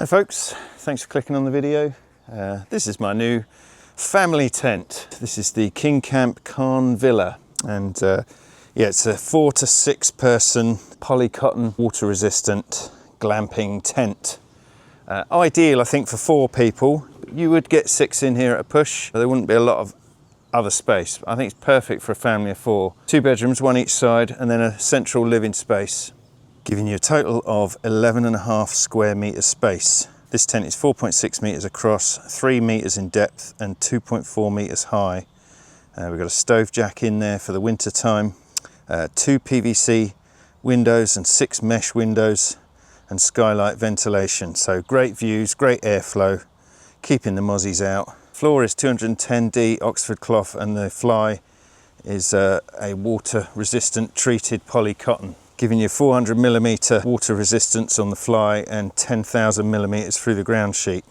Hi folks, thanks for clicking on the video. This is my new family tent. This is the KingCamp Cairn Villa, and yeah, it's a 4 to 6 person polycotton water resistant glamping tent. Ideal I think for 4 people. You would get 6 in here at a push, but there wouldn't be a lot of other space. I think it's perfect for a family of 4. 2 bedrooms, 1 each side, and then a central living space, giving you a total of 11.5 square metre space. This tent is 4.6 metres across, 3 metres in depth and 2.4 metres high. We've got a stove jack in there for the winter time, 2 PVC windows and 6 mesh windows and skylight ventilation. So great views, great airflow, keeping the mozzies out. Floor is 210D Oxford cloth and the fly is a water resistant treated polycotton, giving you 400mm water resistance on the fly and 10,000mm through the ground sheet,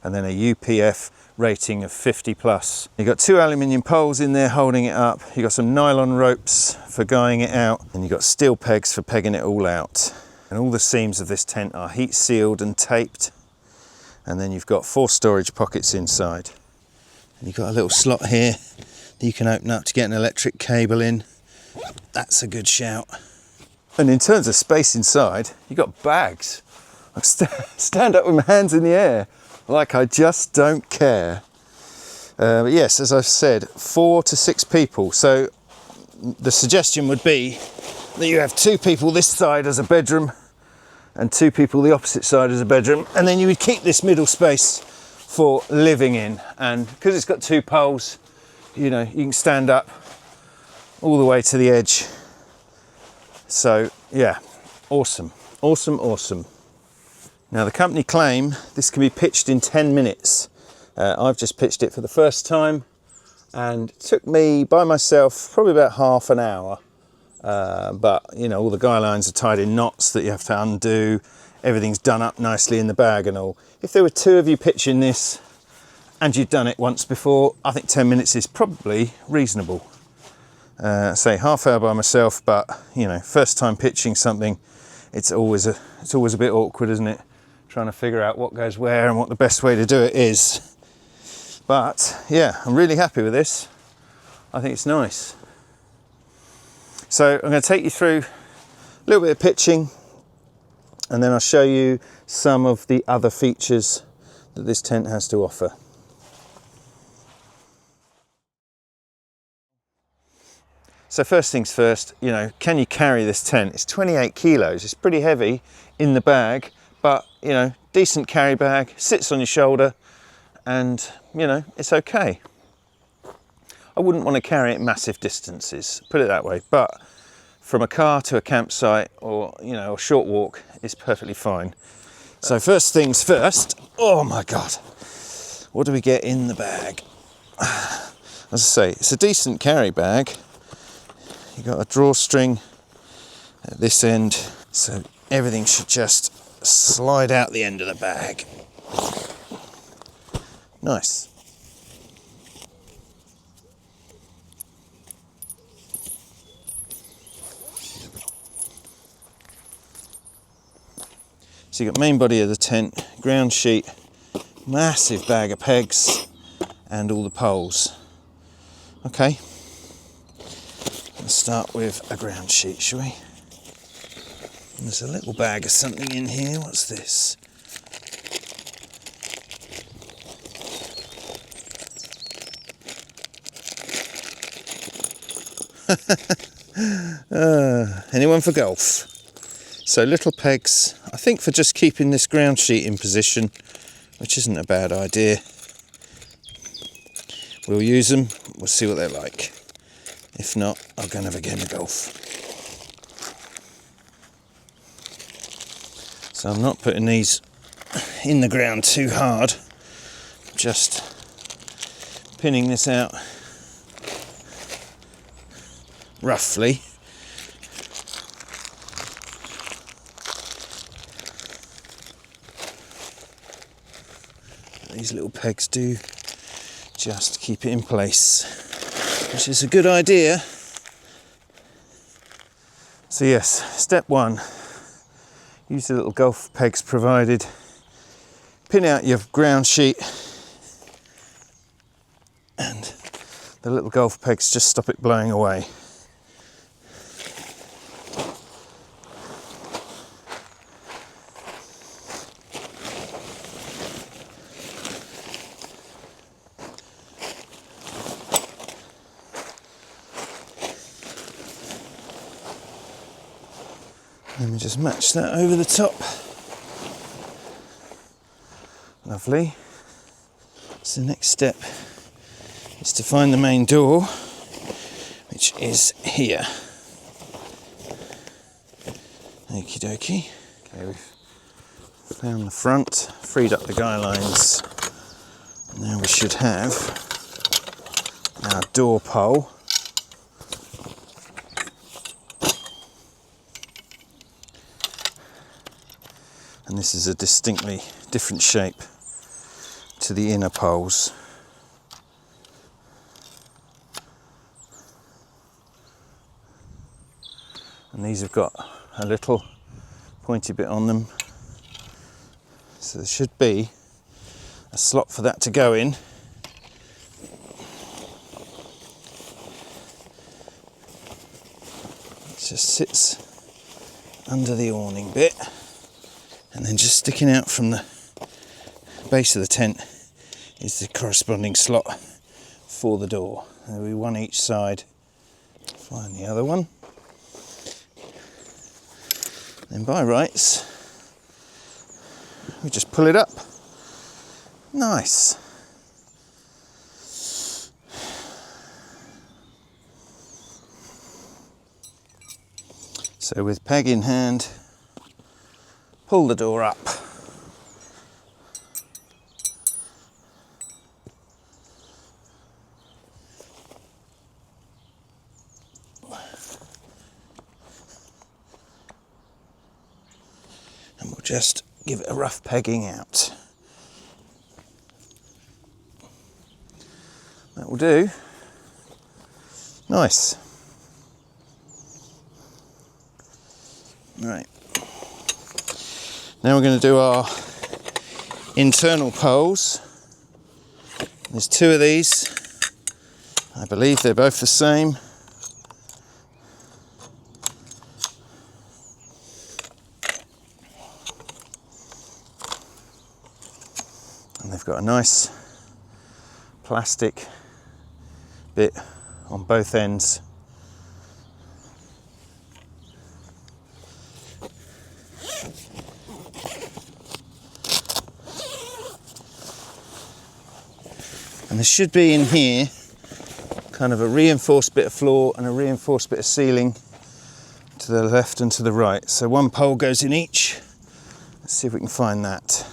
and then a UPF rating of 50+. You've got 2 aluminium poles in there holding it up. You've got some nylon ropes for guying it out, and you've got steel pegs for pegging it all out. And all the seams of this tent are heat sealed and taped, and then you've got 4 storage pockets inside. And you've got a little slot here that you can open up to get an electric cable in. That's a good shout. And in terms of space inside, you've got bags. I stand up with my hands in the air like I just don't care. But yes, as I've said, 4 to 6 people. So the suggestion would be that you have 2 people this side as a bedroom and 2 people the opposite side as a bedroom. And then you would keep this middle space for living in. And because it's got 2 poles, you know, you can stand up all the way to the edge. So yeah, awesome, awesome, awesome. Now the company claim this can be pitched in 10 minutes. I've just pitched it for the first time and it took me by myself probably about half an hour. But you know, all the guy lines are tied in knots that you have to undo. Everything's done up nicely in the bag and all. If there were 2 of you pitching this and you'd done it once before, I think 10 minutes is probably reasonable. Say half hour by myself, but you know, first time pitching something, it's always a bit awkward, isn't it? Trying to figure out what goes where and what the best way to do it is. But yeah, I'm really happy with this. I think it's nice. So I'm going to take you through a little bit of pitching, and then I'll show you some of the other features that this tent has to offer. So first things first, you know, can you carry this tent? It's 28 kilos, it's pretty heavy in the bag, but you know, decent carry bag, sits on your shoulder, and you know, it's okay. I wouldn't want to carry it massive distances, put it that way, but from a car to a campsite or, you know, a short walk is perfectly fine. So first things first, oh my God, what do we get in the bag? As I say, it's a decent carry bag. You've got a drawstring at this end, so everything should just slide out the end of the bag. Nice. So you've got main body of the tent, ground sheet, massive bag of pegs, and all the poles. Okay. Let's start with a ground sheet, shall we? There's a little bag of something in here. What's this? Anyone for golf? So little pegs, I think for just keeping this ground sheet in position, which isn't a bad idea. We'll use them, we'll see what they're like. If not, I'll go and have a game of golf. So I'm not putting these in the ground too hard, just pinning this out roughly. These little pegs do just keep it in place, which is a good idea. So yes, step one, use the little golf pegs provided pin out your ground sheet, and the little golf pegs just stop it blowing away. Let me just match that over the top. Lovely. So the next step is to find the main door, which is here. Okie dokie. Okay, we've found the front, freed up the guy lines. Now we should have our door pole. And this is a distinctly different shape to the inner poles. And these have got a little pointy bit on them. So there should be a slot for that to go in. It just sits under the awning bit. And then just sticking out from the base of the tent is the corresponding slot for the door. There'll be one each side. Find the other one. Then by rights, we just pull it up. Nice. So with peg in hand, pull the door up. And we'll just give it a rough pegging out. That will do. Nice. Right. Now we're going to do our internal poles. There's two of these. I believe they're both the same. And they've got a nice plastic bit on both ends. And there should be in here kind of a reinforced bit of floor and a reinforced bit of ceiling to the left and to the right. So one pole goes in each. Let's see if we can find that.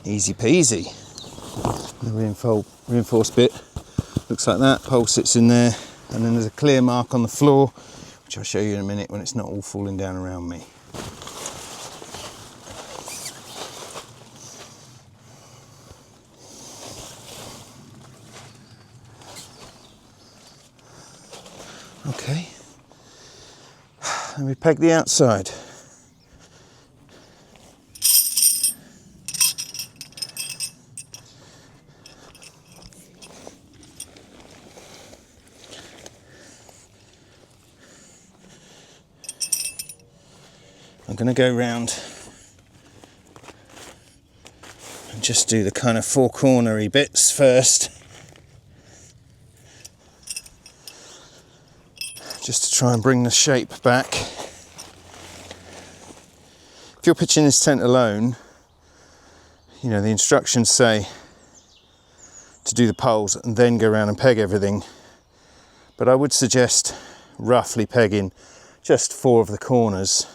Easy peasy. The reinforced bit looks like that. Pole sits in there, and then there's a clear mark on the floor, which I'll show you in a minute when it's not all falling down around me. Okay, let me peg the outside. I'm going to go round and just do the kind of four cornery bits first, just to try and bring the shape back. If you're pitching this tent alone, you know, the instructions say to do the poles and then go around and peg everything, but I would suggest roughly pegging just 4 of the corners,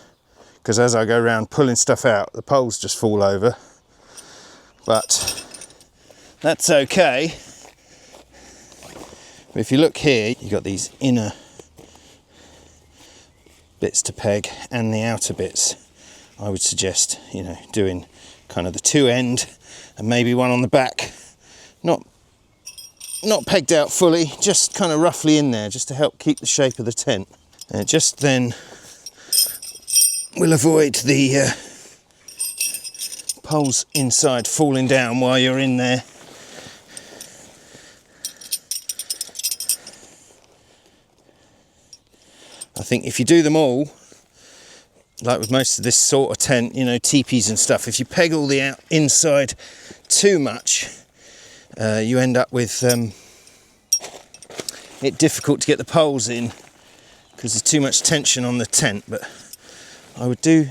because as I go around pulling stuff out, the poles just fall over. But that's okay. But if you look here, you've got these inner bits to peg and the outer bits. I would suggest, you know, doing kind of the two end and maybe one on the back, not pegged out fully, just kind of roughly in there, just to help keep the shape of the tent. And it just then will avoid the poles inside falling down while you're in there. I think if you do them all, like with most of this sort of tent, you know, teepees and stuff, if you peg all the inside too much, you end up with it difficult to get the poles in because there's too much tension on the tent. But I would do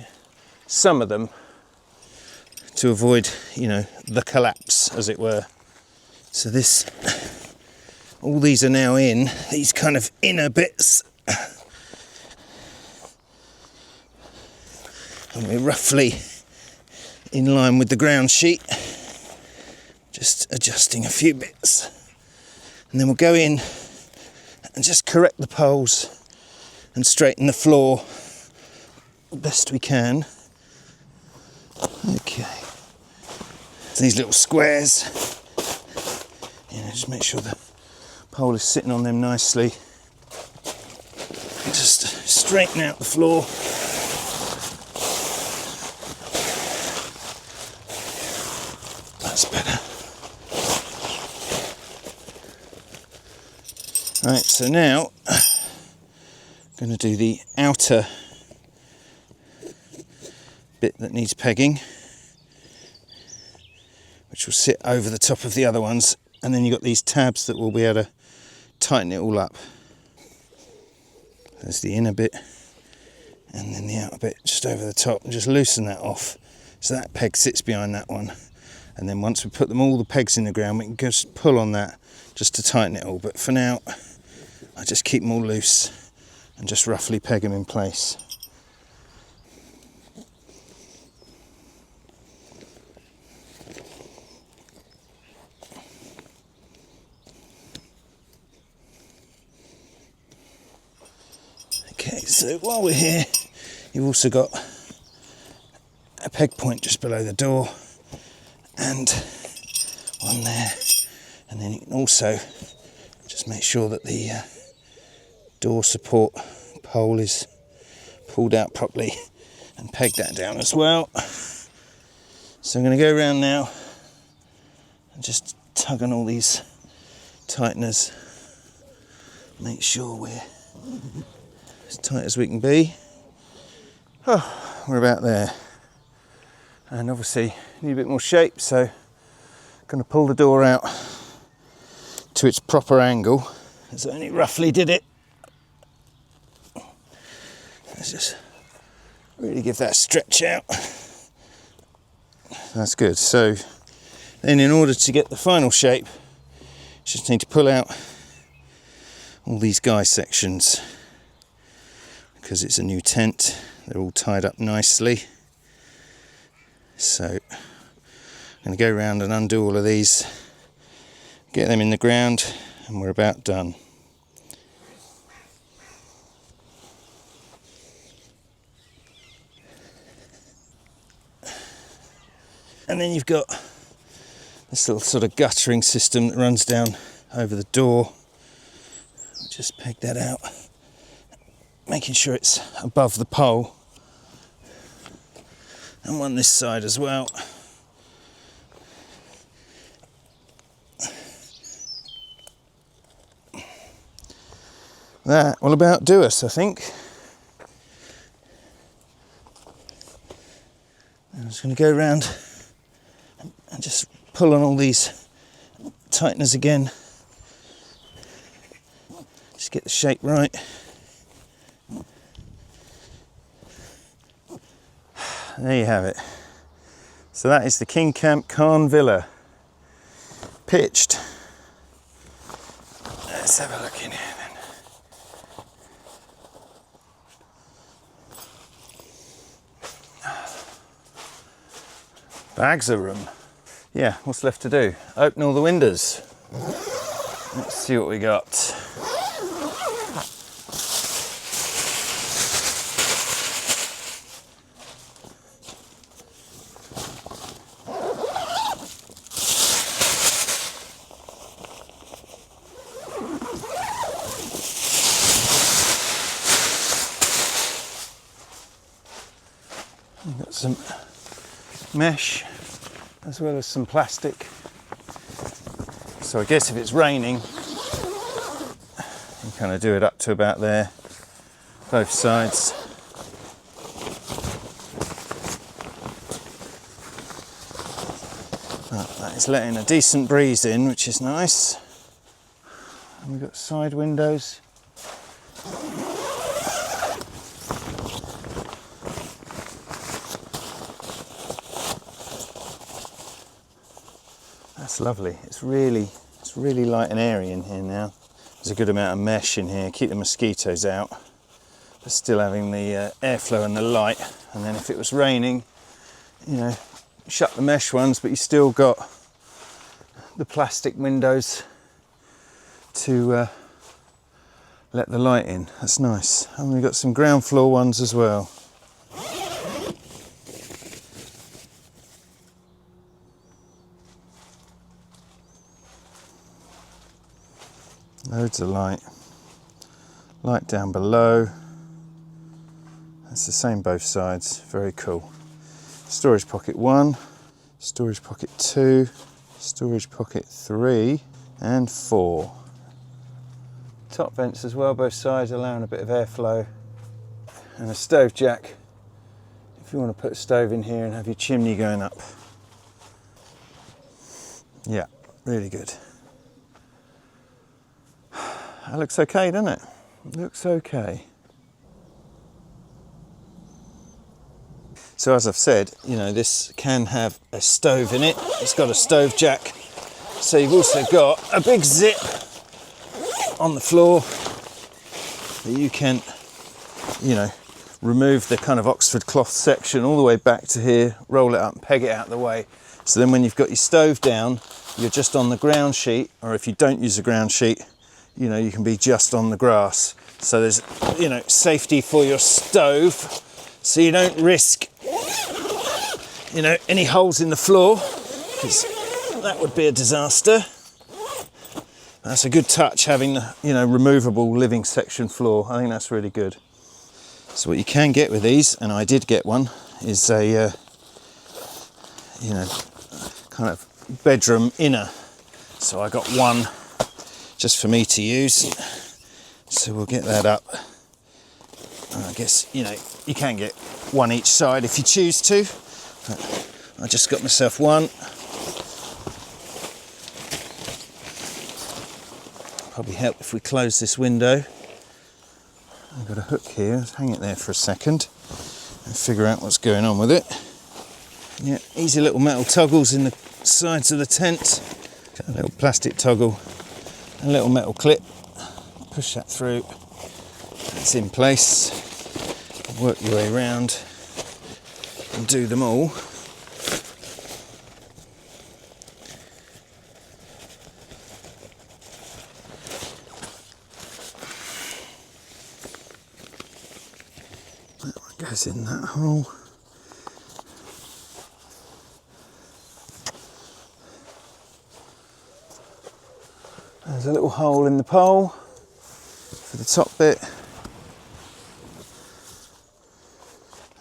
some of them to avoid, you know, the collapse, as it were. So this, all these are now in, these kind of inner bits. And we're roughly in line with the ground sheet, just adjusting a few bits. And then we'll go in and just correct the poles and straighten the floor the best we can. Okay. So these little squares, you know, just make sure the pole is sitting on them nicely. And just straighten out the floor. That's better. Right, so now I'm going to do the outer bit that needs pegging, which will sit over the top of the other ones, and then you've got these tabs that will be able to tighten it all up. There's the inner bit, and then the outer bit just over the top, and just loosen that off so that peg sits behind that one. And then once we put them all the pegs in the ground, we can just pull on that just to tighten it all. But for now, I just keep them all loose and just roughly peg them in place. Okay, so while we're here, you've also got a peg point just below the door and one there, and then you can also just make sure that the door support pole is pulled out properly and peg that down as well. So I'm going to go around now and just tug on all these tighteners, make sure we're as tight as we can be. Oh, we're about there. And obviously need a bit more shape, so I'm going to pull the door out to its proper angle, as I only roughly did it. Let's just really give that stretch out. That's good. So then, in order to get the final shape, you just need to pull out all these guy sections, because it's a new tent. They're all tied up nicely. So I'm going to go around and undo all of these, get them in the ground, and we're about done. And then you've got this little sort of guttering system that runs down over the door. Just peg that out, making sure it's above the pole. And one this side as well. That will about do us, I think. I'm just going to go around and just pull on all these tighteners again. Just get the shape right. There you have it. So that is the KingCamp Cairn Villa, pitched. Let's have a look in here then. Bags of room. Yeah, what's left to do? Open all the windows. Let's see what we got. You've got some mesh as well as some plastic. So I guess if it's raining, you kind of do it up to about there, both sides. That is letting a decent breeze in, which is nice. And we've got side windows. That's lovely. It's really light and airy in here now. There's a good amount of mesh in here, keep the mosquitoes out, but still having the airflow and the light. And then if it was raining, you know, shut the mesh ones, but you still got the plastic windows to let the light in. That's nice. And we've got some ground floor ones as well. Loads of light. Light down below. It's the same both sides. Very cool. Storage pocket 1, storage pocket 2, storage pocket 3 and 4. Top vents as well, both sides, allowing a bit of airflow. And a stove jack if you want to put a stove in here and have your chimney going up. Yeah, really good. That looks okay, doesn't it? Looks okay. So as I've said, you know, this can have a stove in it. It's got a stove jack. So you've also got a big zip on the floor that you can, you know, remove the kind of Oxford cloth section all the way back to here, roll it up and peg it out of the way. So then when you've got your stove down, you're just on the ground sheet, or if you don't use a ground sheet, you know, you can be just on the grass. So there's, you know, safety for your stove, so you don't risk, you know, any holes in the floor, because that would be a disaster. That's a good touch, having the, you know, removable living section floor. I think that's really good. So what you can get with these, and I did get one, is a, you know, kind of bedroom inner. So I got one just for me to use. So we'll get that up. I guess, you know, you can get one each side if you choose to. But I just got myself one. Probably help if we close this window. I've got a hook here, let's hang it there for a second and figure out what's going on with it. Yeah, easy little metal toggles in the sides of the tent. Got a little plastic toggle, a little metal clip. Push that through, that's in place. Work your way around and do them all. That one goes in that hole. There's a little hole in the pole for the top bit.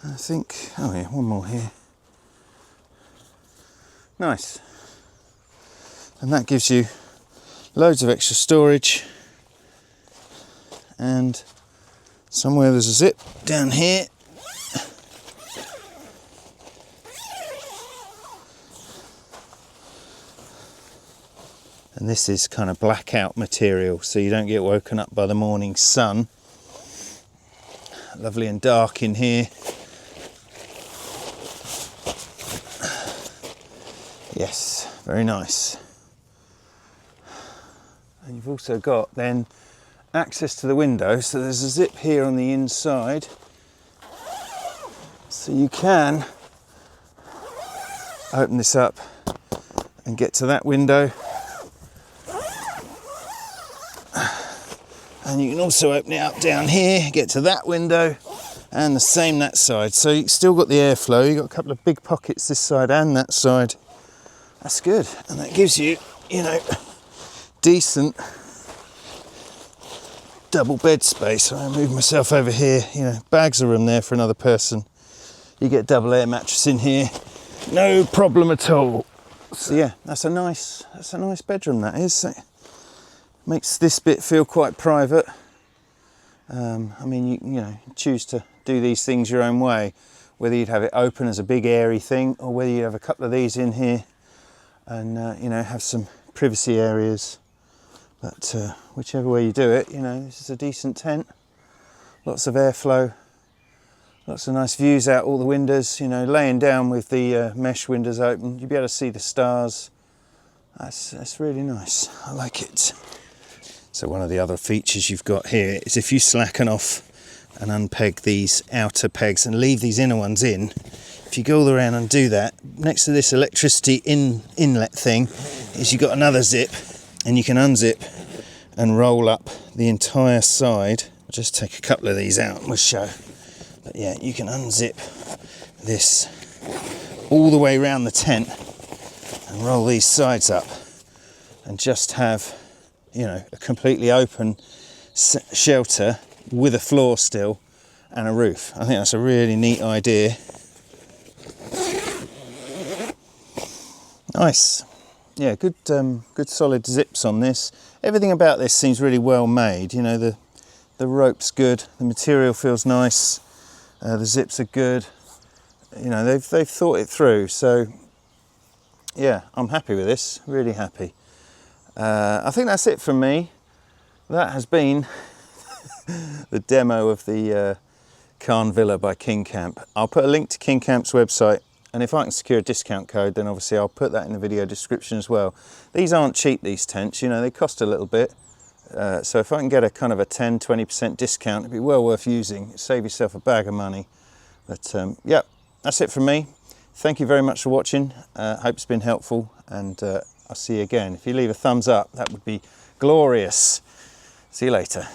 I think, oh yeah, one more here. Nice. And that gives you loads of extra storage, and somewhere there's a zip down here. And this is kind of blackout material, so you don't get woken up by the morning sun. Lovely and dark in here. Yes, very nice. And you've also got then access to the window, so there's a zip here on the inside, so you can open this up and get to that window. And you can also open it up down here, get to that window, and the same that side. So you've still got the airflow. You've got a couple of big pockets this side and that side. That's good. And that gives you, you know, decent double bed space. So I move myself over here, you know, bags of room there for another person. You get double air mattress in here, no problem at all. So yeah, that's a nice bedroom, that is. It makes this bit feel quite private. I mean, you know, choose to do these things your own way, whether you'd have it open as a big airy thing, or whether you have a couple of these in here and you know, have some privacy areas. But whichever way you do it, you know, this is a decent tent. Lots of airflow, lots of nice views out all the windows. You know, laying down with the mesh windows open, you'll be able to see the stars. That's really nice. I like it. So one of the other features you've got here is if you slacken off and unpeg these outer pegs and leave these inner ones in, if you go all around and do that, next to this electricity inlet thing is you've got another zip, and you can unzip and roll up the entire side. I'll just take a couple of these out and we'll show. But yeah, you can unzip this all the way around the tent and roll these sides up and just have, you know, a completely open shelter with a floor still and a roof. I think that's a really neat idea. Nice. Yeah, good solid zips on this. Everything about this seems really well made. You know, the rope's good, the material feels nice, the zips are good. You know, they've thought it through. So yeah, I'm happy with this, really happy. I think that's it from me. That has been the demo of the Cairn Villa by KingCamp. I'll put a link to KingCamp's website, and if I can secure a discount code, then obviously I'll put that in the video description as well. These aren't cheap, these tents, you know, they cost a little bit. So if I can get a kind of a 10-20% discount, it'd be well worth using. Save yourself a bag of money. But yeah, that's it from me. Thank you very much for watching. Hope it's been helpful, and I'll see you again. If you leave a thumbs up, that would be glorious. See you later.